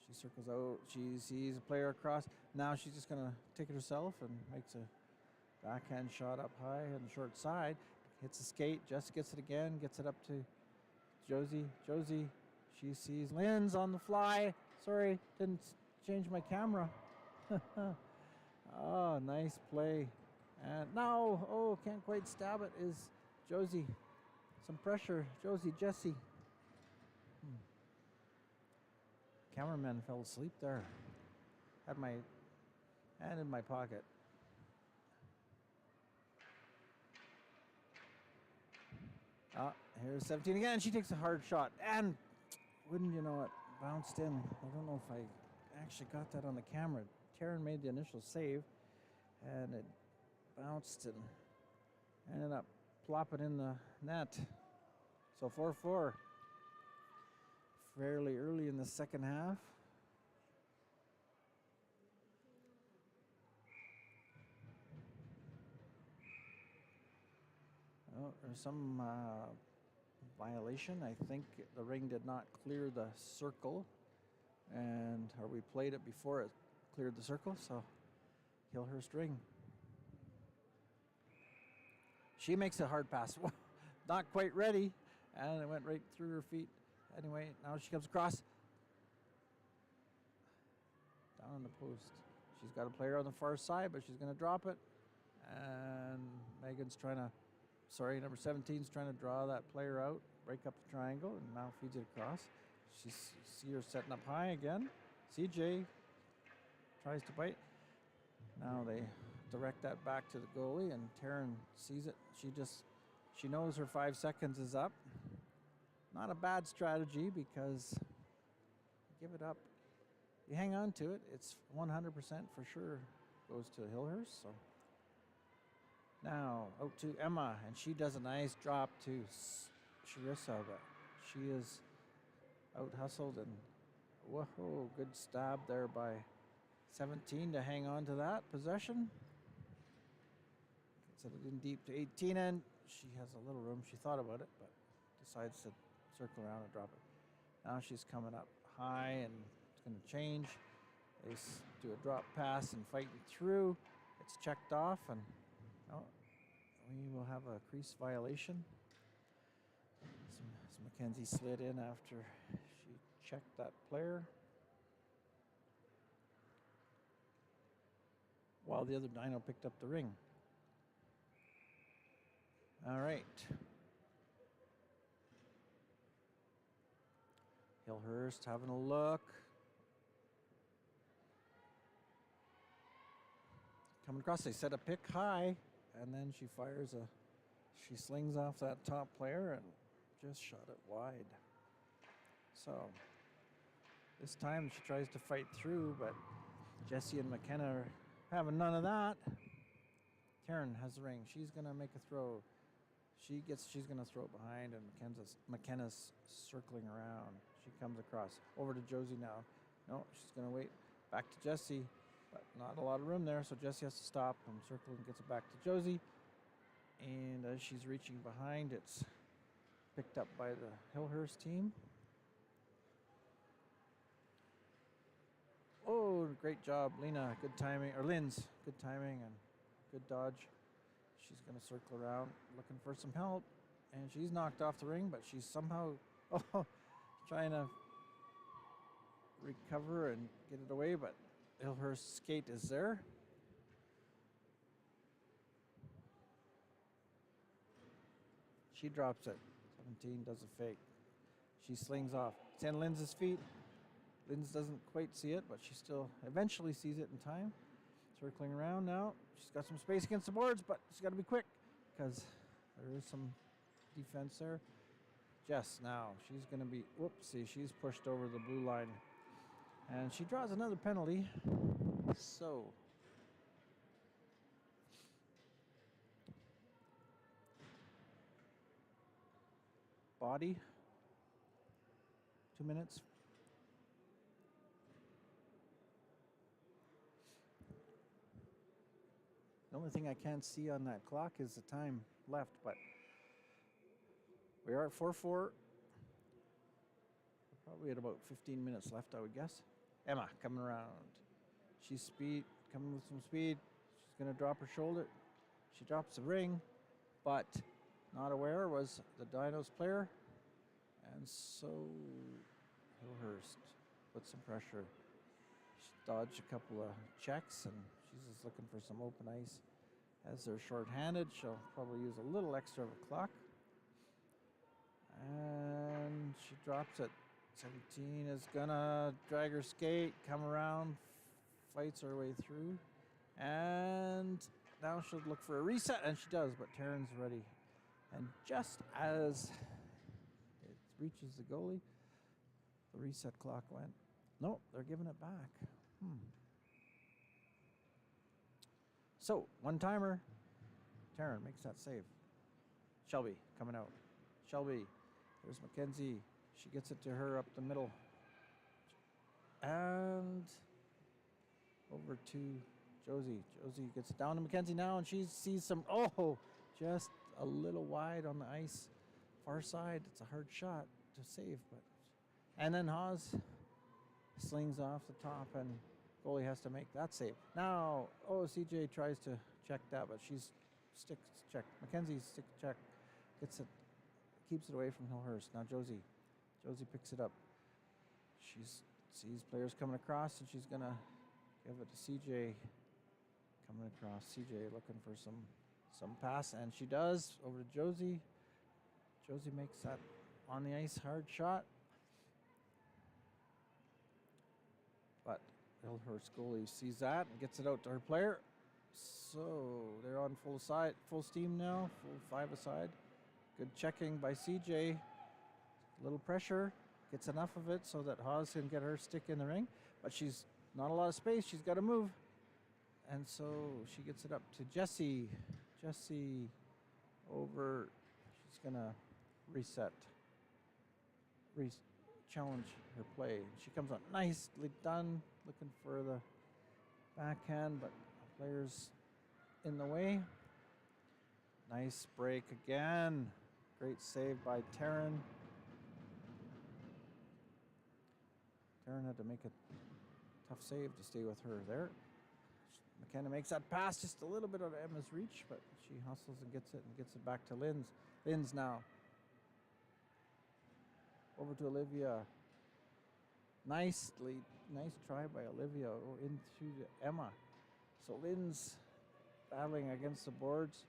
she circles out. She sees a player across. Now she's just going to take it herself and makes a backhand shot up high on the short side. Hits the skate. Jess gets it again. Gets it up to Josie. Josie, she sees Lynn's on the fly. Sorry, didn't change my camera. Oh, nice play. And now, can't quite stab it, is Josie. Some pressure. Josie, Jesse. Cameraman fell asleep there. Had my hand in my pocket. Here's 17 again. She takes a hard shot. And wouldn't you know it, bounced in. I don't know if I actually got that on the camera. Taryn made the initial save, and it bounced and ended up plopping in the net. So 4-4. Fairly early in the second half. Oh, there's some violation. I think the ring did not clear the circle, or we played it before it cleared the circle, so Hillhurst ring. She makes a hard pass. Not quite ready, and it went right through her feet. Anyway, now she comes across. Down on the post. She's got a player on the far side, but she's going to drop it. And Megan's number 17's trying to draw that player out, break up the triangle, and now feeds it across. See her setting up high again. CJ tries to bite. Now they direct that back to the goalie, and Taryn sees it. She knows her 5 seconds is up. Not a bad strategy, because you give it up, you hang on to it, it's 100% for sure goes to Hillhurst. So now out to Emma, and she does a nice drop to Sharissa, but she is out hustled, and whoa, good stab there by 17 to hang on to that possession. Gets it in deep to 18, and she has a little room. She thought about it, but decides to circle around and drop it. Now she's coming up high, and it's going to change. They do a drop pass and fighting through. It's checked off, and we will have a crease violation. So Mackenzie slid in after she checked that player, while the other Dino picked up the ring. All right. Hillhurst having a look. Coming across, they set a pick high, and then she slings off that top player and just shot it wide. So this time she tries to fight through, but Jessie and McKenna are having none of that. Taryn has the ring. She's gonna make a throw. She's gonna throw it behind, and McKenna's circling around. She comes across over to Josie now. No, she's gonna wait. Back to Jessie, but not a lot of room there, so Jessie has to stop and circle and gets it back to Josie. And as she's reaching behind, it's picked up by the Hillhurst team. Oh, great job, Lena. Good timing, or Lynn's good timing and good dodge. She's going to circle around looking for some help, and she's knocked off the ring, but she's somehow trying to recover and get it away, but Hillhurst's skate is there. She drops it. 17 does a fake. She slings off. It's in Linds's feet. Linz doesn't quite see it, but she still eventually sees it in time. Circling around now. She's got some space against the boards, but she's got to be quick because there is some defense there. Jess now, she's going to be, whoopsie, she's pushed over the blue line. And she draws another penalty. So body, 2 minutes. The only thing I can't see on that clock is the time left, but we are at 4-4. We're probably at about 15 minutes left, I would guess. Emma coming around. She's coming with some speed. She's going to drop her shoulder. She drops the ring, but not aware was the Dinos player. And so Hillhurst put some pressure. She dodged a couple of checks, and she's just looking for some open ice. As they're short-handed, she'll probably use a little extra of a clock. And she drops it. 17 is gonna drag her skate, come around, fights her way through. And now she'll look for a reset, and she does, but Taryn's ready. And just as it reaches the goalie, the reset clock went. No, they're giving it back. So, one-timer. Taryn makes that save. Shelby coming out. Shelby. There's Mackenzie. She gets it to her up the middle. And over to Josie. Josie gets it down to Mackenzie now, and she sees some, just a little wide on the ice far side. It's a hard shot to save, but and then Haas slings off the top, and goalie has to make that save. Now, CJ tries to check that, but she's stick check. Mackenzie's stick check, gets it, keeps it away from Hillhurst. Now Josie picks it up. She sees players coming across, and she's gonna give it to CJ. Coming across, CJ looking for some pass, and she does, over to Josie. Josie makes that on the ice hard shot, but Hillhurst goalie sees that and gets it out to her player. So they're on full steam now, full 5-a-side. Good checking by CJ. Little pressure, gets enough of it so that Haas can get her stick in the ring, but she's not a lot of space. She's got to move, and so she gets it up to Jessie. Jessie over. She's gonna challenge her play. She comes on nicely done, looking for the backhand, but the player's in the way. Nice break again. Great save by Taryn. Taryn had to make a tough save to stay with her there. McKenna makes that pass just a little bit out of Emma's reach, but she hustles and gets it back to Linz. Linz now. Over to Olivia. Nice try by Olivia into Emma. So Linz battling against the boards.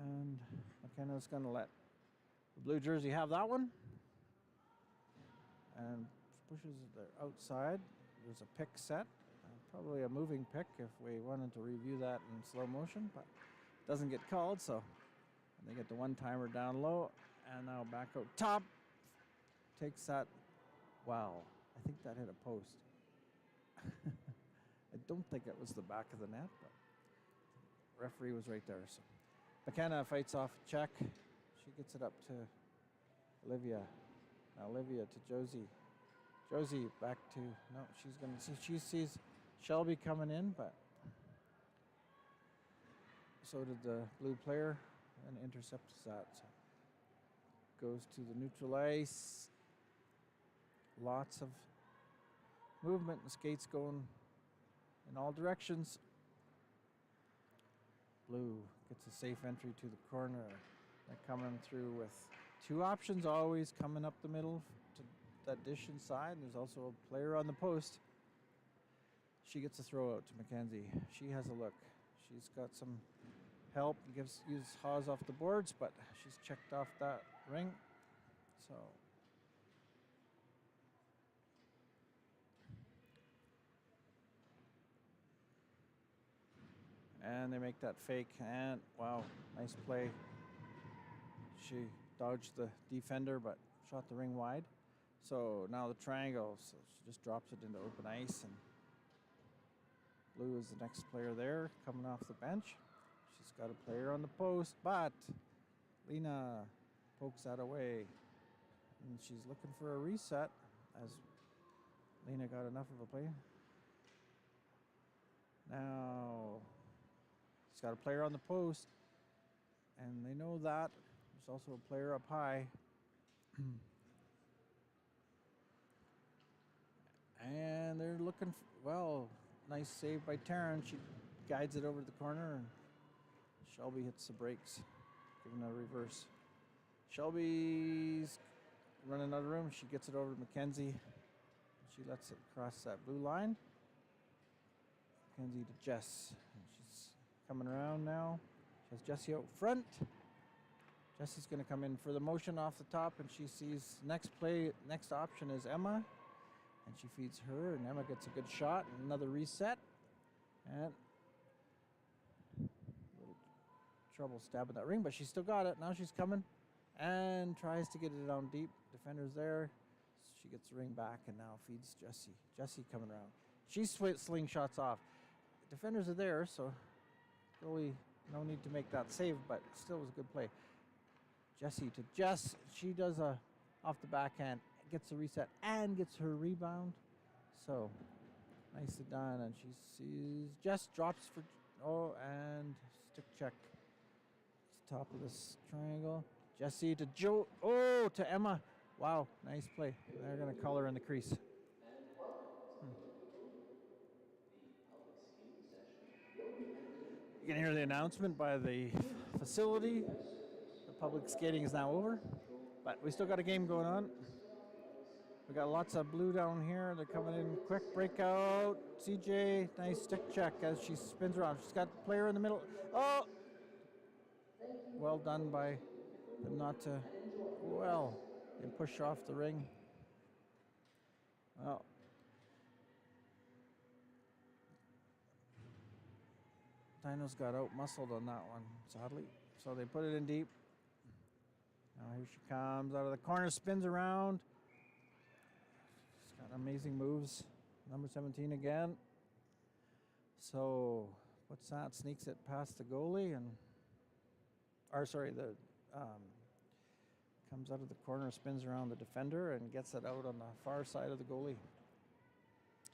And McKenna's going to let the blue jersey have that one. And pushes it outside. There's a pick set. Probably a moving pick if we wanted to review that in slow motion, but it doesn't get called, so they get the one-timer down low. And now back out top. Takes that. Wow. I think that hit a post. I don't think it was the back of the net, but referee was right there. So McKenna fights off a check. She gets it up to Olivia. Now Olivia to Josie. Josie back to, no, she's going to see, she sees Shelby coming in, but so did the blue player and intercepts that. So goes to the neutral ice. Lots of movement and skates going in all directions. Blue gets a safe entry to the corner. They're coming through with two options always coming up the middle to that dish inside. There's also a player on the post. She gets a throw out to Mackenzie. She has a look. She's got some help. Uses Haas off the boards, but she's checked off that ring. So and they make that fake, and wow, nice play. She dodged the defender, but shot the ring wide. So now the triangle, so she just drops it into open ice, and blue is the next player there, coming off the bench. She's got a player on the post, but Lena pokes that away, and she's looking for a reset, as Lena got enough of a play. Now she's got a player on the post, and they know that. There's also a player up high. And they're looking for, well, nice save by Taryn. She guides it over to the corner, and Shelby hits the brakes, giving a reverse. Shelby's running out of room. She gets it over to Mackenzie. She lets it cross that blue line. Mackenzie to Jess. She's coming around now. She has Jessie out front. Jessie's going to come in for the motion off the top, and she sees next option is Emma, and she feeds her, and Emma gets a good shot, and another reset, and a little trouble stabbing that ring, but she still got it. Now she's coming and tries to get it down deep. Defender's there. She gets the ring back and now feeds Jessie. Jessie coming around. She slingshots off. Defenders are there, so really no need to make that save, but still was a good play. Jessie to Jess. She does a off the backhand, gets the reset and gets her rebound. So nicely done. And she sees Jess drops for and stick check. It's top of this triangle. Jesse to Joe. Oh, to Emma. Wow, nice play. They're going to call her in the crease. And welcome to Hillhurst. The public skating session will be ending. You can hear the announcement by the facility. The public skating is now over, but we still got a game going on. We got lots of blue down here. They're coming in quick. Breakout. CJ, nice stick check as she spins around. She's got the player in the middle. Oh! Well done by them not to, well, and push off the ring. Well, Dinos got out muscled on that one, sadly. So they put it in deep. Now here she comes out of the corner, spins around. She's got amazing moves. Number 17 again. So what's that? Sneaks it past the goalie and, comes out of the corner, spins around the defender and gets it out on the far side of the goalie.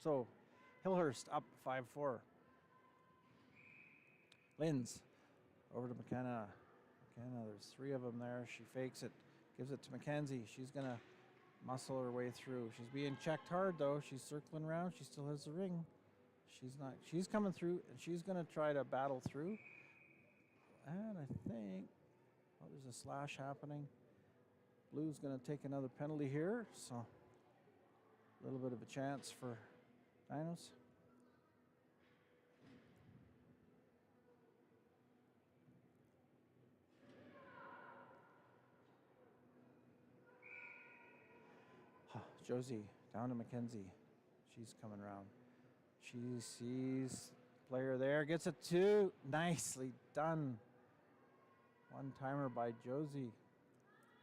So Hillhurst up 5-4. Linz over to McKenna. McKenna, there's three of them there. She fakes it, gives it to Mackenzie. She's going to muscle her way through. She's being checked hard, though. She's circling around. She still has the ring. She's not. She's coming through, and she's going to try to battle through. And I think, oh, there's a slash happening. Blue's going to take another penalty here, so a little bit of a chance for Dinos. Josie down to Mackenzie. She's coming around. She sees player there, gets it two. Nicely done. One timer by Josie.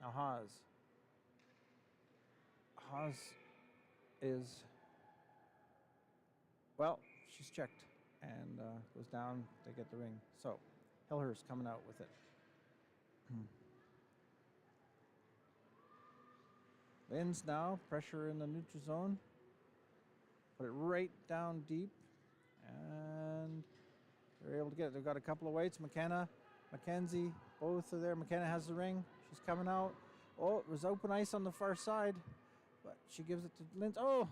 Now Haas. Haas is, well, she's checked and goes down to get the ring. So Hillhurst coming out with it. Linz now, pressure in the neutral zone. Put it right down deep. And they're able to get it. They've got a couple of weights. McKenna, Mackenzie, both are there. McKenna has the ring. She's coming out. Oh, it was open ice on the far side. But she gives it to Linz. Oh,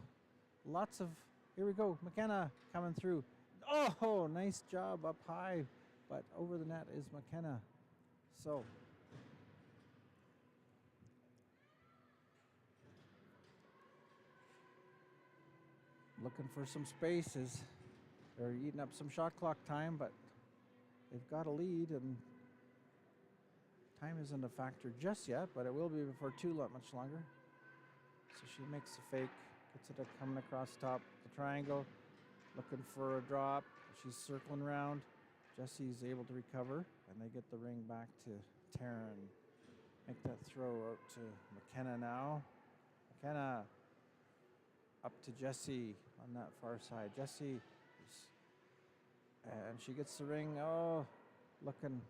lots of, here we go. McKenna coming through. Oh, nice job up high. But over the net is McKenna. So, looking for some spaces. They're eating up some shot clock time, but they've got a lead, and time isn't a factor just yet, but it will be before too much longer. So she makes a fake, gets it coming across top the triangle, looking for a drop. She's circling around. Jesse's able to recover, and they get the ring back to Taryn. Make that throw out to McKenna now. McKenna up to Jesse on that far side. Jesse, and she gets the ring. Oh, looking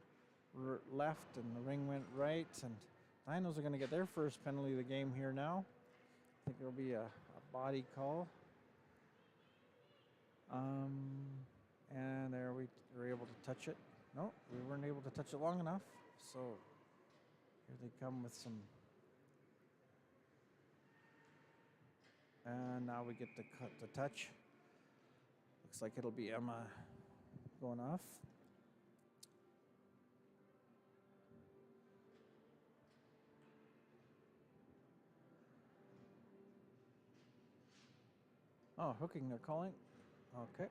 left, and the ring went right. And Dinos are going to get their first penalty of the game here now. I think it'll be a body call. And there we were able to touch it. No, we weren't able to touch it long enough. So here they come with some. And now we get to cut the touch. Looks like it'll be Emma going off. Oh, hooking, they're calling. Okay.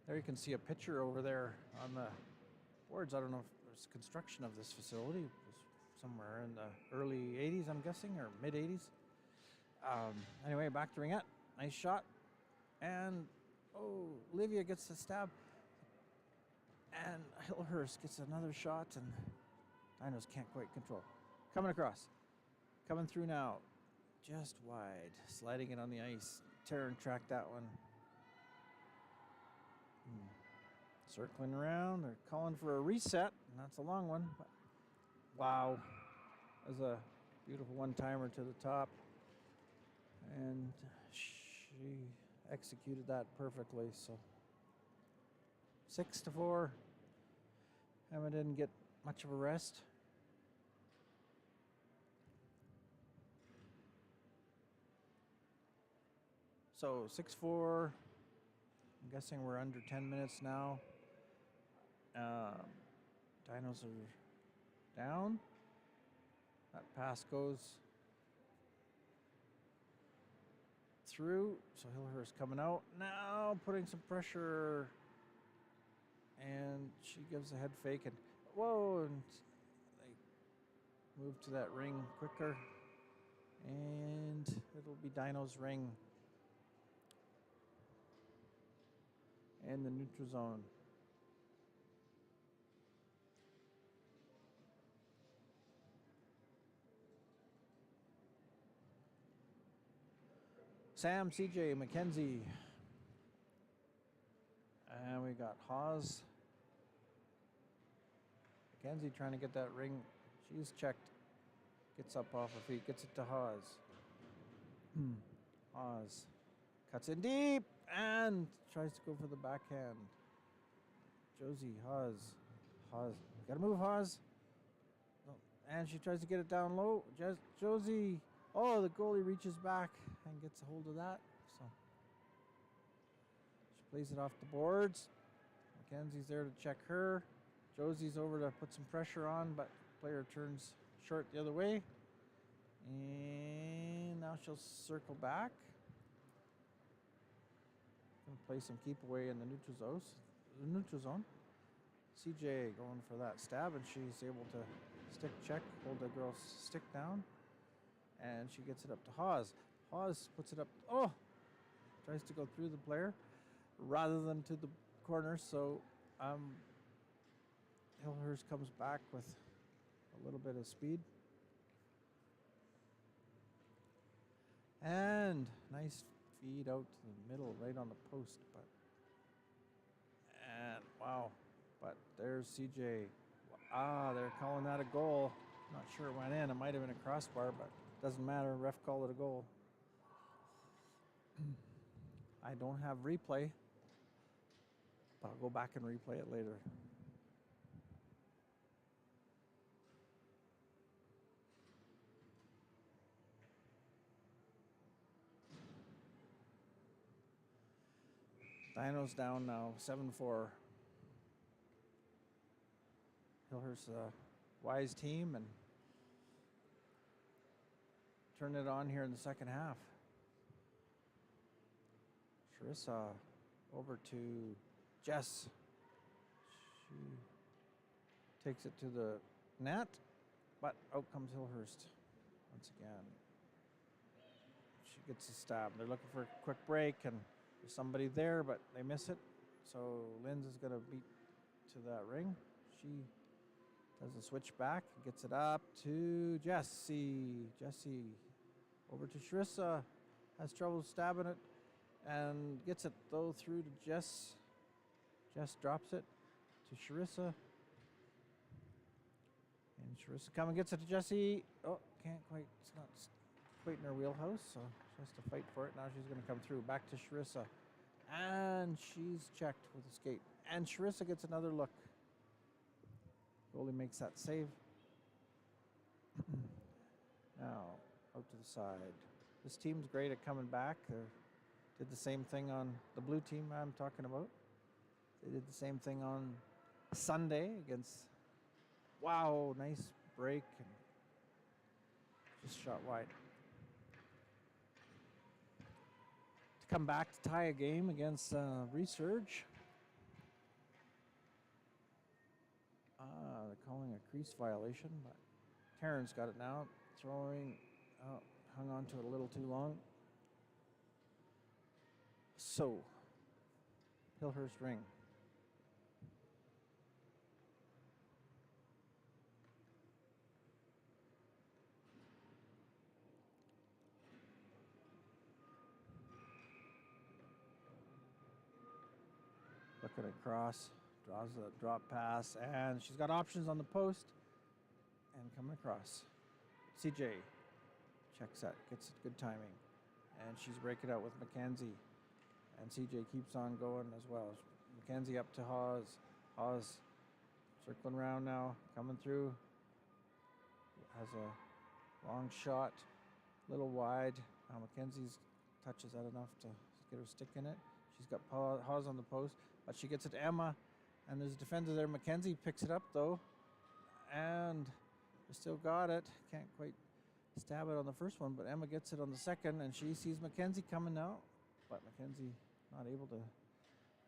There you can see a picture over there on the boards. I don't know if there's construction of this facility. It was somewhere in the early 80s, I'm guessing, or mid 80s. Anyway, back to ringette. Nice shot. And, oh, Olivia gets the stab. And Hillhurst gets another shot, and Dinos can't quite control. Coming across. Coming through now. Just wide. Sliding it on the ice. Taryn tracked that one. Circling around. They're calling for a reset, and that's a long one. But wow. That was a beautiful one-timer to the top. And she executed that perfectly. So 6-4. Emma didn't get much of a rest. So 6-4. I'm guessing we're under 10 minutes now. Dinos are down. That pass goes through. So Hillhurst coming out now, putting some pressure. And she gives a head fake and whoa, and they move to that ring quicker. And it'll be Dino's ring. And the neutral zone. Sam, CJ, Mackenzie. And we got Hawes. Mackenzie trying to get that ring. She's checked. Gets up off her feet. Gets it to Hawes. Hawes cuts in deep and tries to go for the backhand. Josie, Hawes. Gotta move, Hawes. No. And she tries to get it down low. Josie. Oh, the goalie reaches back and gets a hold of that. So she plays it off the boards. Mackenzie's there to check her. Josie's over to put some pressure on, but the player turns short the other way. And now she'll circle back. Gonna play some keep away in the neutral zone. CJ going for that stab, and she's able to stick check, hold the girl's stick down. And she gets it up to Hawes. Hawes puts it up. Oh! Tries to go through the player rather than to the corner. So Hillhurst comes back with a little bit of speed. And nice feed out to the middle, right on the post. And wow. But there's CJ. They're calling that a goal. Not sure it went in. It might have been a crossbar, but doesn't matter. Ref called it a goal. I don't have replay, but I'll go back and replay it later. Dinos down now, 7-4. Hillhurst's a wise team and turn it on here in the second half. Charissa over to Jess. She takes it to the net, but out comes Hillhurst once again. She gets a stab. They're looking for a quick break, and there's somebody there, but they miss it. So Linz is going to beat to that ring. She does a switch back, gets it up to Jessie. Jessie over to Charissa. Has trouble stabbing it and gets it though through to Jess. Jess drops it to Charissa. And Charissa come and gets it to Jessie. Oh, can't quite. It's not quite in her wheelhouse, so she has to fight for it. Now she's going to come through. Back to Charissa. And she's checked with a skate. And Charissa gets another look. Goalie makes that save. Now, out to the side. This team's great at coming back. They did the same thing on the blue team I'm talking about. They did the same thing on Sunday against... Wow, nice break. And just shot wide. To come back to tie a game against Resurge. They're calling a crease violation, but Taryn's got it now. Throwing, hung on to it a little too long. So, Hillhurst ring. Looking across. Draws a drop pass, and she's got options on the post. And coming across. CJ checks that, gets it, good timing. And she's breaking out with Mackenzie. And CJ keeps on going as well. Mackenzie up to Hawes. Hawes Circling around now, coming through. Has a long shot, little wide. Now Mackenzie's touches that enough to get her stick in it. She's got Hawes on the post, but she gets it to Emma, and there's a defender there. Mackenzie picks it up though, and they still got it. Can't quite stab it on the first one, but Emma gets it on the second, and she sees Mackenzie coming now, but Mackenzie not able to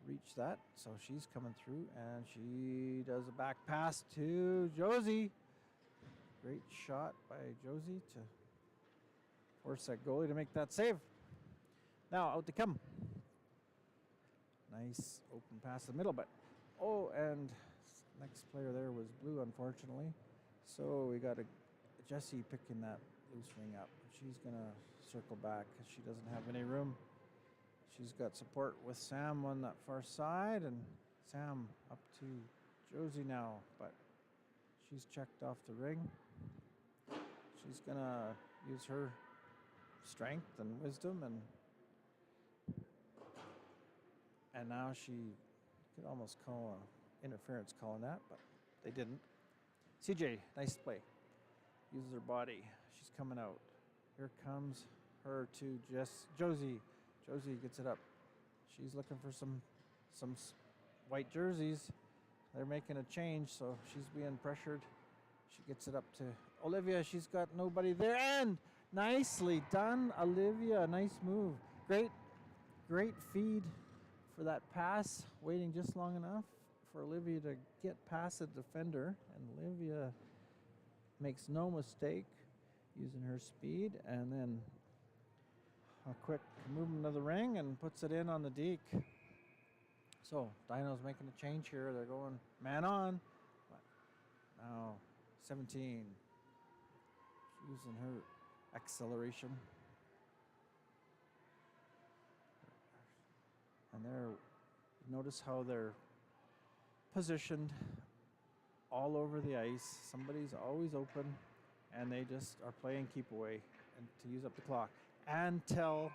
reach that, so she's coming through, and she does a back pass to Josie. Great shot by Josie to force that goalie to make that save. Now out they come. Nice open pass in the middle, but oh, and next player there was blue, unfortunately. So we got a Jessie picking that loose ring up. She's gonna circle back because she doesn't have any room. She's got support with Sam on that far side, and Sam up to Josie now, but she's checked off the ring. She's gonna use her strength and wisdom, and now she could almost call an interference call on that, but they didn't. CJ, nice play. Uses her body. She's coming out. Here comes her to Josie. Josie gets it up. She's looking for some white jerseys. They're making a change, so she's being pressured. She gets it up to Olivia. She's got nobody there, and nicely done, Olivia. Nice move. Great feed for that pass. Waiting just long enough for Olivia to get past the defender, and Olivia makes no mistake using her speed, and then a quick movement of the ring and puts it in on the deke. So Dinos making a change here. They're going man on. But now 17. She's using her acceleration. And notice how they're positioned all over the ice. Somebody's always open, and they just are playing keep away and to use up the clock until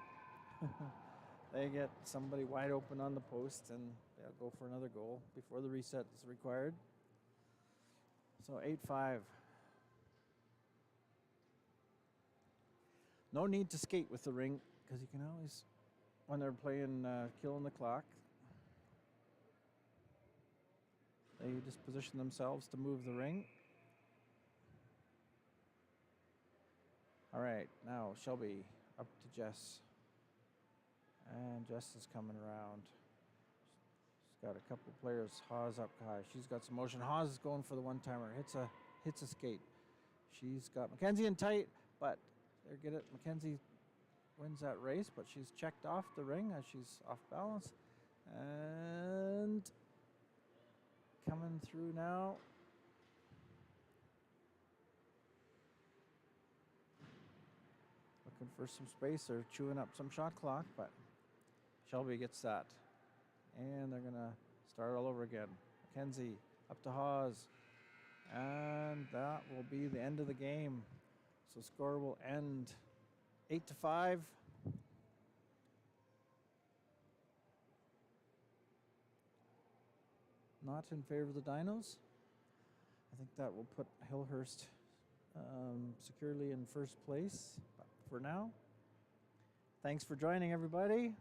they get somebody wide open on the post, and they'll go for another goal before the reset is required. So 8-5. No need to skate with the ring, because you can always, when they're playing killing the clock, they just position themselves to move the ring. All right, now Shelby up to Jess. And Jess is coming around. She's got a couple players. Hawes up high. She's got some motion. Hawes is going for the one-timer. Hits a skate. She's got Mackenzie in tight, but they get it. Mackenzie wins that race, but she's checked off the ring as she's off balance. And coming through now. Looking for some space. They're chewing up some shot clock, but Shelby gets that. And they're going to start all over again. Mackenzie up to Hawes. And that will be the end of the game. So score will end 8-5. Not in favor of the Dinos. I think that will put Hillhurst securely in first place. But for now, thanks for joining, everybody.